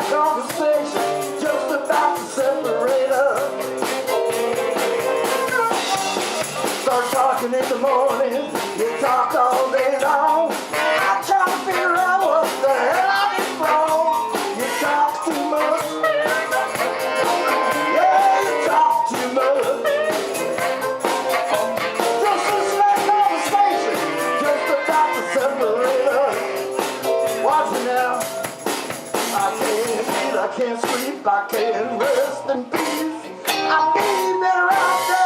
Conversation just about to separate us. Start talking in the morning, you talk all day long. I try to figure out what the hell I did wrong. You talk too much. Yeah, you talk too much. Just listen to that conversation just about to separate us. Watch me now. I can't eat, I can't sleep, I can't rest in peace. I've been around